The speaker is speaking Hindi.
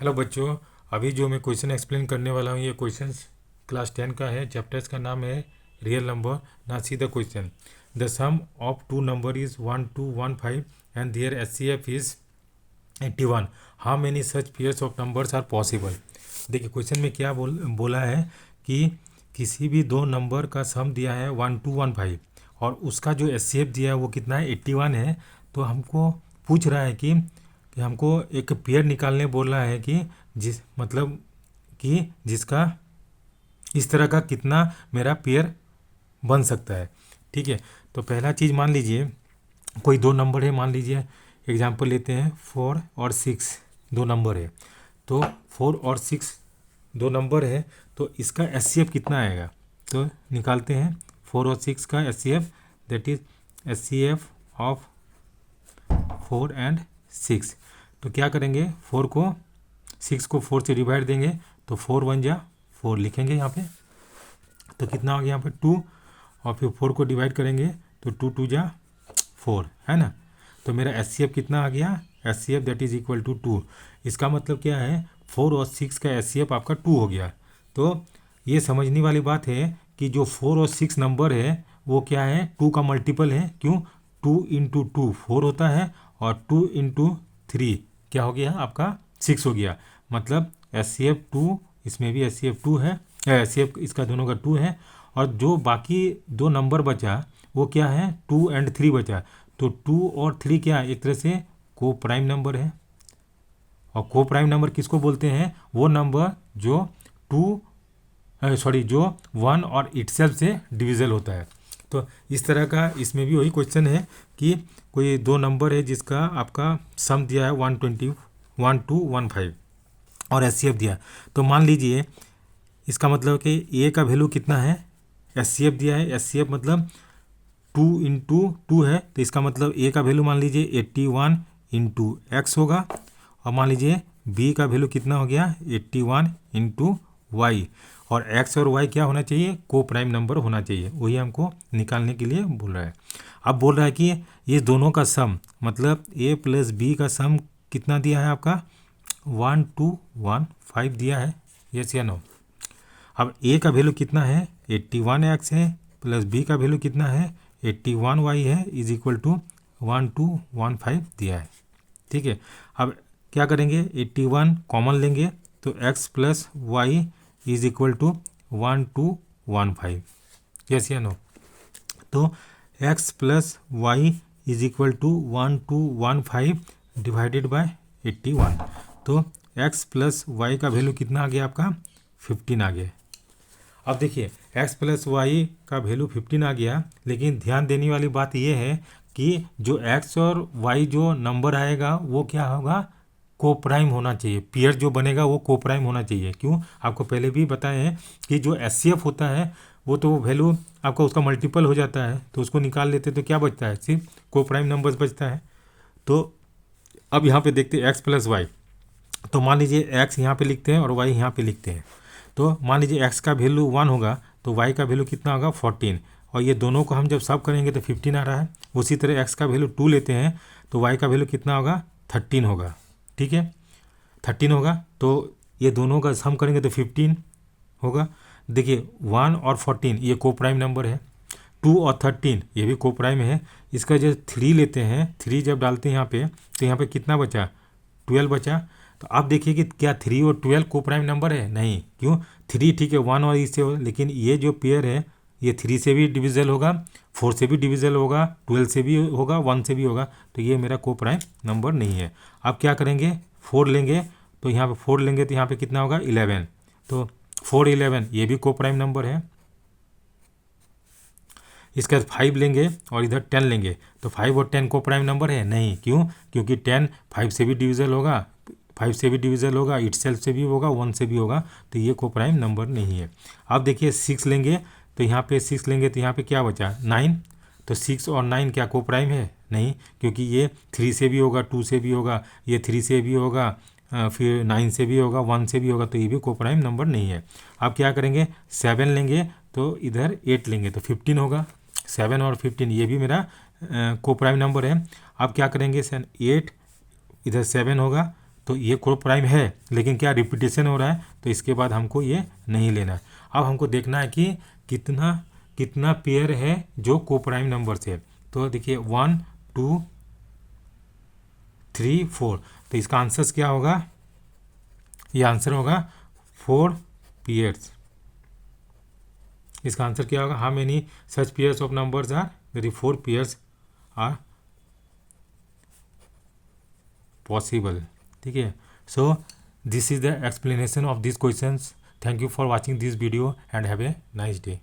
हेलो बच्चों, अभी जो मैं क्वेश्चन एक्सप्लेन करने वाला हूँ ये क्वेश्चन क्लास 10 का है। चैप्टर्स का नाम है रियल नंबर। ना see the question, the sum of two number is 1215 and their HCF is 81। How many such pairs of numbers are possible. देखिए क्वेश्चन में क्या बोला है कि किसी भी दो नंबर का सम दिया है 1215 और उसका जो एचसीएफ दिया है वो कितना है 81 है। तो हमको पूछ रहा है कि हमको एक पेयर निकालने बोल रहा है कि जिसका इस तरह का कितना मेरा पेयर बन सकता है। ठीक है, तो पहला चीज़ मान लीजिए कोई दो नंबर है, मान लीजिए एग्जांपल लेते हैं 4 और 6 दो नंबर है। तो 4 और 6 दो नंबर है, तो इसका एचसीएफ कितना आएगा तो निकालते हैं 4 और 6 का HCF, that is HCF of 4 and 6। तो क्या करेंगे 4 को 6 को 4 से डिवाइड देंगे तो 4 1 जा 4 लिखेंगे यहाँ पे, तो कितना हो गया यहाँ पे 2, और फिर 4 को डिवाइड करेंगे तो 2 2 जा 4 है ना। तो मेरा एचसीएफ कितना आ गया, HCF that is equal to 2। इसका मतलब क्या है 4 और 6 का एचसीएफ आपका 2 हो गया। तो ये समझने वाली बात है कि जो 4 और 6 नंबर है वो क्या है 2 का मल्टीपल है। क्यों 2 इंटू 2 4 होता है और 2 इंटू 3 क्या हो गया आपका 6 हो गया। मतलब एचसीएफ 2, इसमें भी एचसीएफ 2 है, एचसीएफ इसका दोनों का 2 है। और जो बाकी दो नंबर बचा वो क्या है 2 एंड 3 बचा। तो 2 और 3 क्या एक तरह से को प्राइम नंबर है। और को प्राइम नंबर किसको बोलते हैं, वो नंबर जो जो 1 और इटसेल्फ से डिविजल होता है। तो इस तरह का इसमें भी वही क्वेश्चन है कि कोई दो नंबर है जिसका आपका सम दिया है 1215 और एचसीएफ दिया। तो मान लीजिए इसका मतलब कि ए का वैल्यू कितना है, एचसीएफ दिया है, एचसीएफ मतलब 2 इंटू 2 है, तो इसका मतलब ए का वैल्यू मान लीजिए 81 इंटू एक्स होगा, और मान लीजिए बी का वैल्यू कितना हो गया 81 इंटू वाई। और एक्स और वाई क्या होना चाहिए, को प्राइम नंबर होना चाहिए, वही हमको निकालने के लिए बोल रहा है। अब बोल रहा है कि ये दोनों का सम मतलब ए प्लस बी का सम कितना दिया है आपका 1215 दिया है, यस या नो। अब ए का वैल्यू कितना है 81 एक्स है, प्लस बी का वैल्यू कितना है 81 वाई है, इज इक्वल टू 1215 दिया है। ठीक है, अब क्या करेंगे 81 कॉमन लेंगे तो x plus y is equal to 1215, yes या नो। तो x plus y is equal to 1215 divided by 81। तो x प्लस वाई का वैल्यू कितना आ गया आपका 15 आ गया। अब देखिए x प्लस वाई का वैल्यू 15 आ गया, लेकिन ध्यान देने वाली बात यह है कि जो x और y जो नंबर आएगा वो क्या होगा को प्राइम होना चाहिए। पेयर जो बनेगा वो को प्राइम होना चाहिए। क्यों, आपको पहले भी बताए हैं कि जो एचसीएफ होता है वो तो वैल्यू आपका उसका मल्टीपल हो जाता है, तो उसको निकाल लेते तो क्या बचता है सिर्फ को प्राइम नंबर्स बचता है। तो अब यहाँ पे देखते हैं एक्स प्लस वाई। तो मान लीजिए एक्स यहाँ पे लिखते हैं और वाई यहाँ पे लिखते हैं। तो मान लीजिए एक्स का वैल्यू 1 होगा तो वाई का वैल्यू कितना होगा 14, और ये दोनों को हम जब सब करेंगे तो 15 आ रहा है। उसी तरह एक्स का वैल्यू 2 लेते हैं तो वाई का वैल्यू कितना होगा 13 होगा। ठीक है, 13 होगा, तो ये दोनों का सम करेंगे तो 15 होगा। देखिए 1 और 14 ये को प्राइम नंबर है, 2 और 13 ये भी को प्राइम है। इसका जो 3 लेते हैं, 3 जब डालते हैं यहाँ पे तो यहाँ पे कितना बचा 12 बचा। तो आप देखिए कि क्या 3 और 12 को प्राइम नंबर है, नहीं। क्यों 3 ठीक है 1 और इससे हो, लेकिन ये जो पेयर है ये 3 से भी डिविजल होगा, 4 से भी डिविजल होगा, 12 से भी होगा, 1 से भी होगा, तो ये मेरा को प्राइम नंबर नहीं है। अब क्या करेंगे 4 लेंगे, तो यहाँ पे 4 लेंगे तो यहाँ पे कितना होगा 11, तो 4 11 ये भी को प्राइम नंबर है। इसके बाद 5 लेंगे और इधर 10 लेंगे तो 5 और 10 को प्राइम नंबर है, नहीं। क्यों, क्योंकि 10 5 से भी डिविजल होगा, 5 से भी डिविजल होगा, इटसेल्फ से भी होगा, 1 से भी होगा, तो ये को प्राइम नंबर नहीं है। अब देखिए 6 लेंगे तो यहाँ पे 6 लेंगे तो यहाँ पे क्या बचा 9, तो 6 और 9 क्या को प्राइम है, नहीं। क्योंकि ये 3 से भी होगा, 2 से भी होगा, ये 3 से भी होगा, फिर 9 से भी होगा, 1 से भी होगा, तो ये भी को प्राइम नंबर नहीं है। अब क्या करेंगे 7 लेंगे तो इधर 8 लेंगे तो 15 होगा। 7 और 15 ये भी मेरा को प्राइम नंबर है। अब क्या करेंगे 8 इधर 7 होगा तो ये को प्राइम है, लेकिन क्या रिपीटेशन हो रहा है, तो इसके बाद हमको ये नहीं लेना है। अब हमको देखना है कि कितना कितना पेयर है जो को प्राइम नंबर से। तो देखिए 1 2 3 4, तो इसका आंसर क्या होगा, ये आंसर होगा 4 पेयर्स। इसका आंसर क्या होगा, how many such pairs of numbers are, very 4 pairs are possible. ठीक है, so this is the explanation of this questions. Thank you for watching this video and have a nice day.